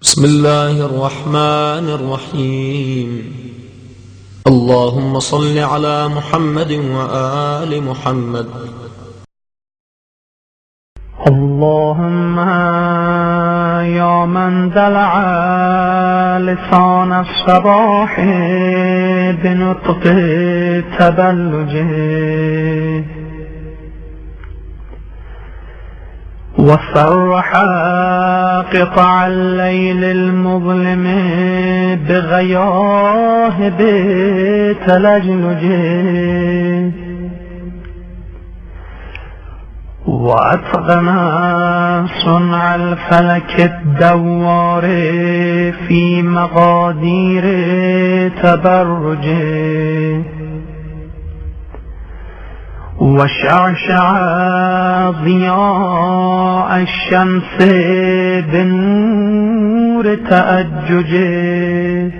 بسم الله الرحمن الرحيم. اللهم صل على محمد وآل محمد. اللهم يا من دلع لسان الصباح بنطق تبلجه وصرح قطع الليل المظلم بغياهب تلجلجه وأتقن صنع الفلك الدوار في مقادير تبرجه وشعشع ضياء الشمس بنور تأججه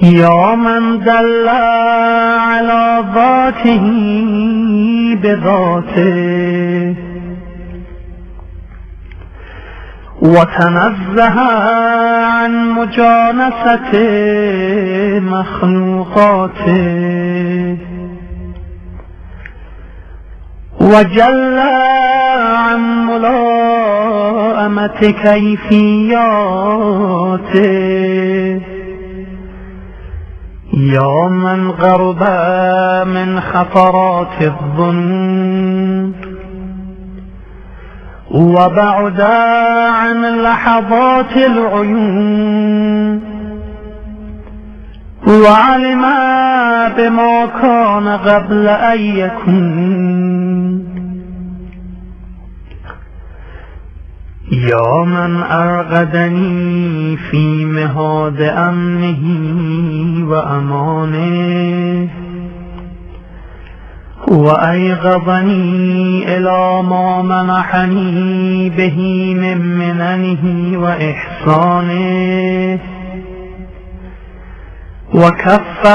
يا من دل على ذاته بذاته وتنزه عن مجانسة مخلوقاته وجل عن ملائمة كيفياته يا من غرب من خطرات الظن وبعد عن لحظات العيون وعلم بما كان قبل أن يكون يا من أرغدني في مهاد أمنه وأمانه وأيقظني إلى ما منحني به من مننه وإحسانه وكف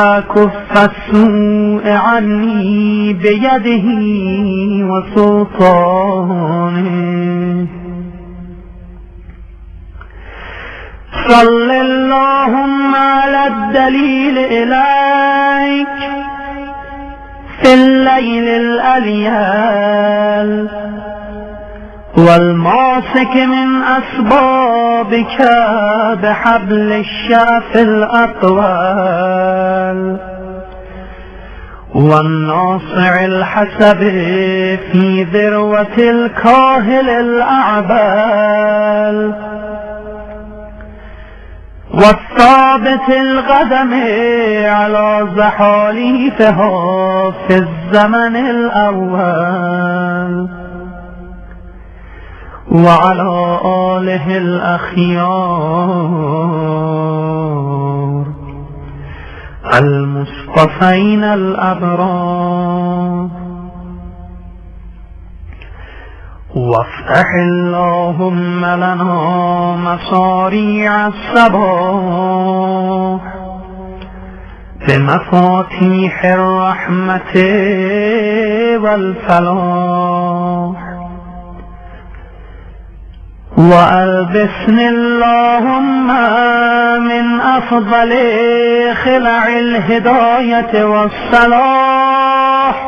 السوء عني بيده وسلطانه صل اللهم على الدليل إليك في الليل الأليال والماسك من أسبابك بحبل الشرف الأطوال والناصع الحسب في ذروة الكاهل الأعبال والثابت القدم على زحاليفها في الزمن الأول وعلى آله الأخيار المصطفين الأبرار وافتح اللهم لنا مصاريع الصباح بمفاتيح الرحمة والفلاح وألبسني اللهم من أفضل خلع الهداية والصلاح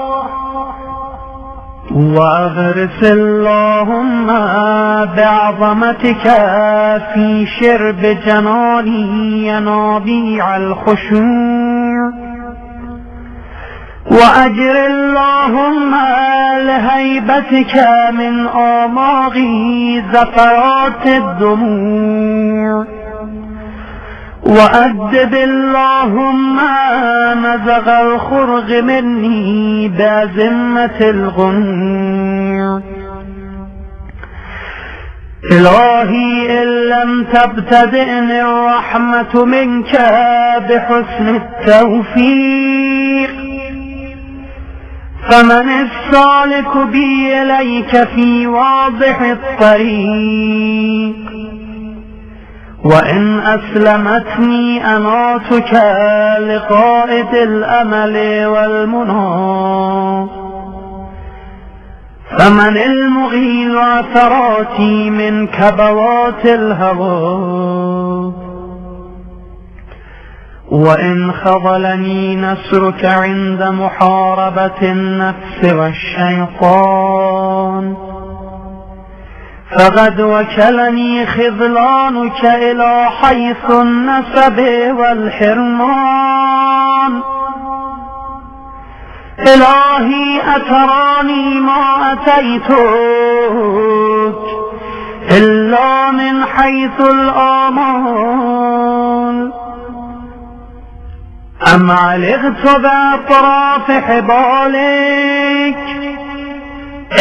وأغرس اللهم بعظمتك في شرب جناني ينابيع الخشوع وأجر اللهم لهيبتك من آماغي زفرات الدموع وأدب اللهم نزغ الخرج مني بأزمة الغنوع إلهي إن لم تبتدئني الرحمة منك بحسن التوفيق فمن السالك بي إليك في واضح الطريق، وإن أسلمتني أناتك لقائد الأمل والمنى. فمن المغيل عثراتي من كبوات الهوى، وإن خذلني نسرك عند محاربة النفس والشيطان، فقد وكلني خذلانك إلى حيث النسب والحرمان. إلهي أتراني ما أتيتك إلا من حيث الآمال، أم علقت بأطراف حبالك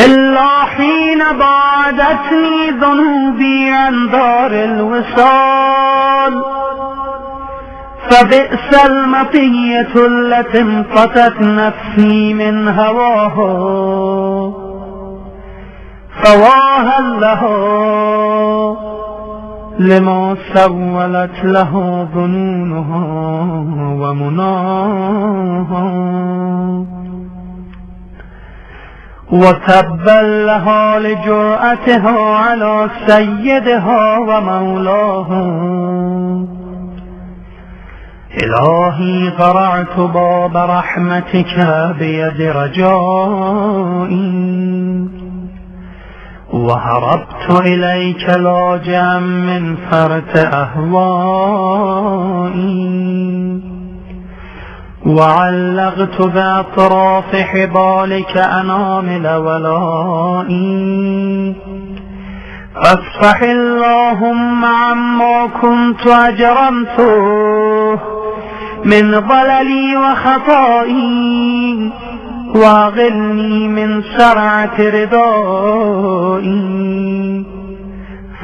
إلا حين بعدتني ذنوبي عن دار الوصال. فبئس المطية التي انقطت نفسي من هواها، فواها لها لما سولت له ظنونها ومناها. وتبا لها لجرأتها على سيدها ومولاها. إلهي قرعت باب رحمتك بيد رجائي، وهربت إليك لاجئا من فرط أهوائي، وعلقت بأطراف حبالك أنامل ولائي. فاصفح اللهم عما كنت أجرمته من ضللي وخطائي، واغلني من سرعة رضائي،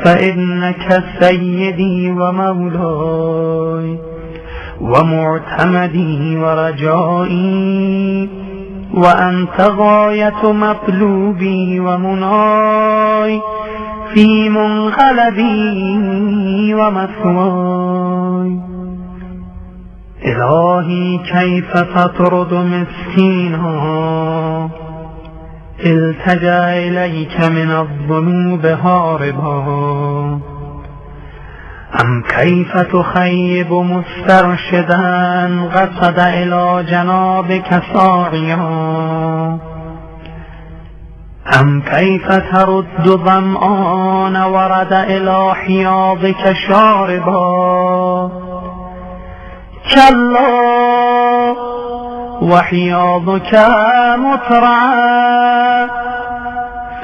فإنك سيدي ومولاي ومعتمدي ورجائي، وأنت غاية مطلوبي ومناي في منقلبي ومثواي. إلهي كيف تطرد مسكينا التجأ إليك من الذنوب هاربا، أم كيف تخيب مسترشدا قصد إلى جنابك ساعيا، أم كيف ترد ظمآن ورد إلى حياضك شاربا. كلا وحياضك مترعى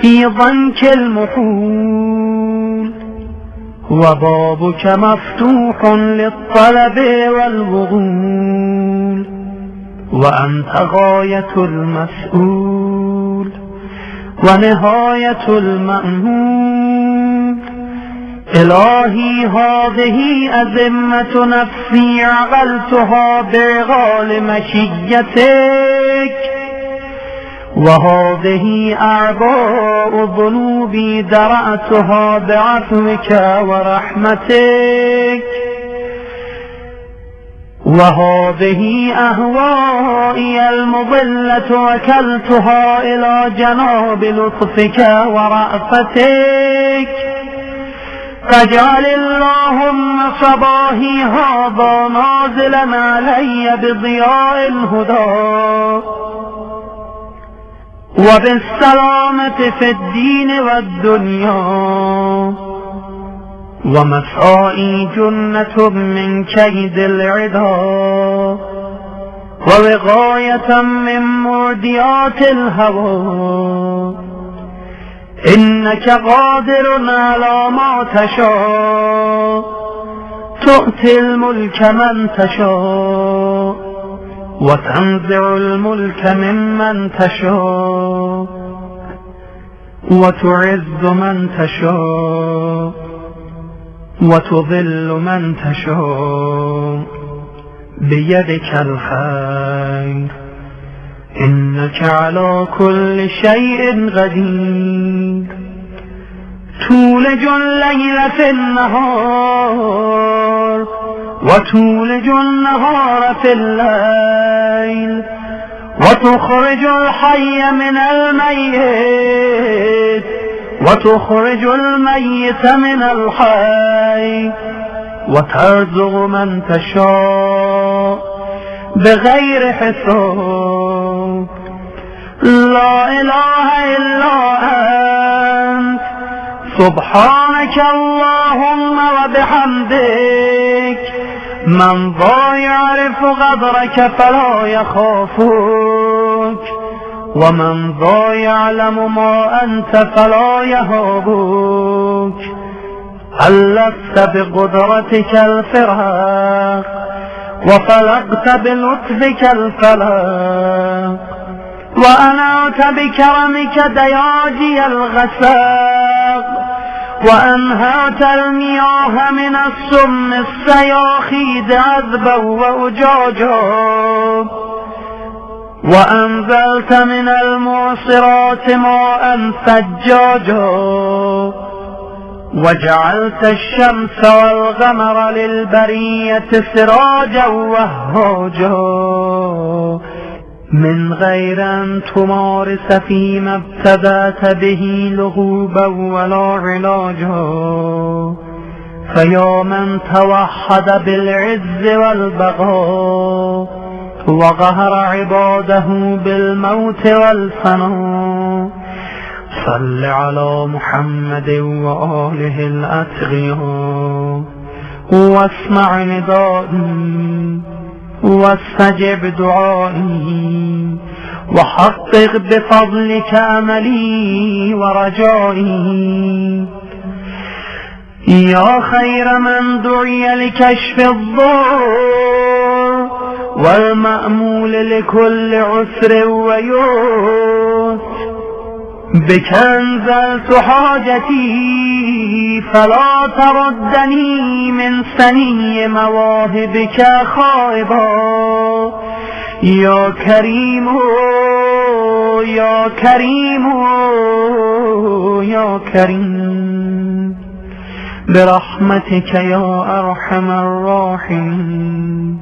في ضنك المحول، وبابك مفتوح للطلب والوغول، وأنت غاية المسؤول ونهاية المأمول. إلهي هذه أزمة نفسي عقلتها برغال مشيتك، وهذه أعباء ذنوبي درأتها بعفوك ورحمتك، وهذه أهوائي المضلة وكلتها إلى جناب لطفك ورأفتك. فاجعل اللهم صباحي هذا نازلا علي بضياء الهدى وبالسلامة في الدين والدنيا، ومسائي جنة من كيد العدا، ووقاية من مرديات الهوى. إنك قادر على ما تشاء، تؤتي الملك من تشاء، وتنزع الملك ممن تشاء، وتعز من تشاء، وتضل من تشاء، بيدك الخير، إنك على كل شيء قدير تولج الليل في النهار وتولج النهار في الليل وتخرج الحي من الميت وتخرج الميت من الحي وترزق من تشاء بغير حساب لا إله إلا أنت سبحانك اللهم وبحمدك من ذا يعرف قدرك فلا يخافك ومن ذا يعلم ما أنت فلا يهابك ألفت بقدرتك الفراق وفلقت بلطفك الفلاق وأنعت بكرمك دياجي الغساق وأنهرت المياه من السم السياخيد عذبا وأجاجا وأنزلت من المعصرات ماء ثجاجا وجعلت الشمس والقمر للبرية سراجا وهاجا من غير أن تمارس فيما ابتدأت به لغوبا ولا علاجا فيا من توحد بالعز والبقاء وقهر عباده بالموت والفناء صل على محمد وآله الأتقياء واسمع ندائي واستجب دعائي وحقق بفضلك أملي ورجائي يا خير من دعي لكشف الضر والمأمول لكل عسر ويسر بك أنزلت حاجتي فلا تردني من سني مواهبك خائبا يا كريم يا كريم يا كريم برحمتك يا أرحم الراحمين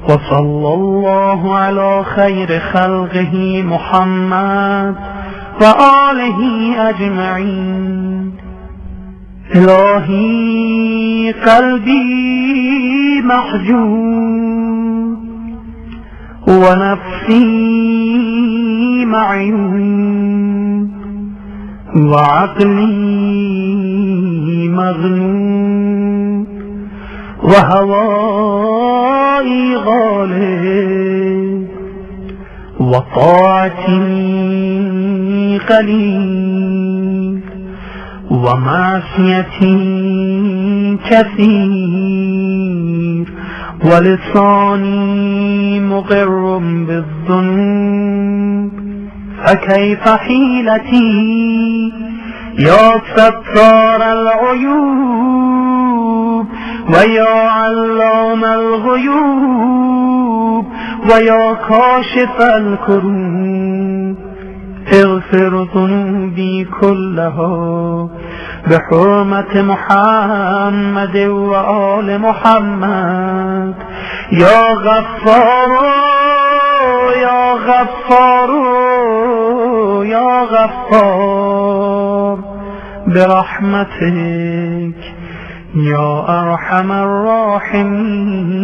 وصلى الله على خير خلقه محمد وآله أجمعين إلهي قلبي محجوب ونفسي معيوب وعقلي مغلوب وهوائي غالب وطاعتي قليل ومعصيتي كثير ولساني مقر بالذنوب فكيف حيلتي يا ستار العيوب ويا علام الغيوب ويا كاشف الكروب اغفر ذنوبي كلها بحرمة محمد وآل محمد يا غفار يا غفار يا غفار برحمتك يا أرحم الراحمين.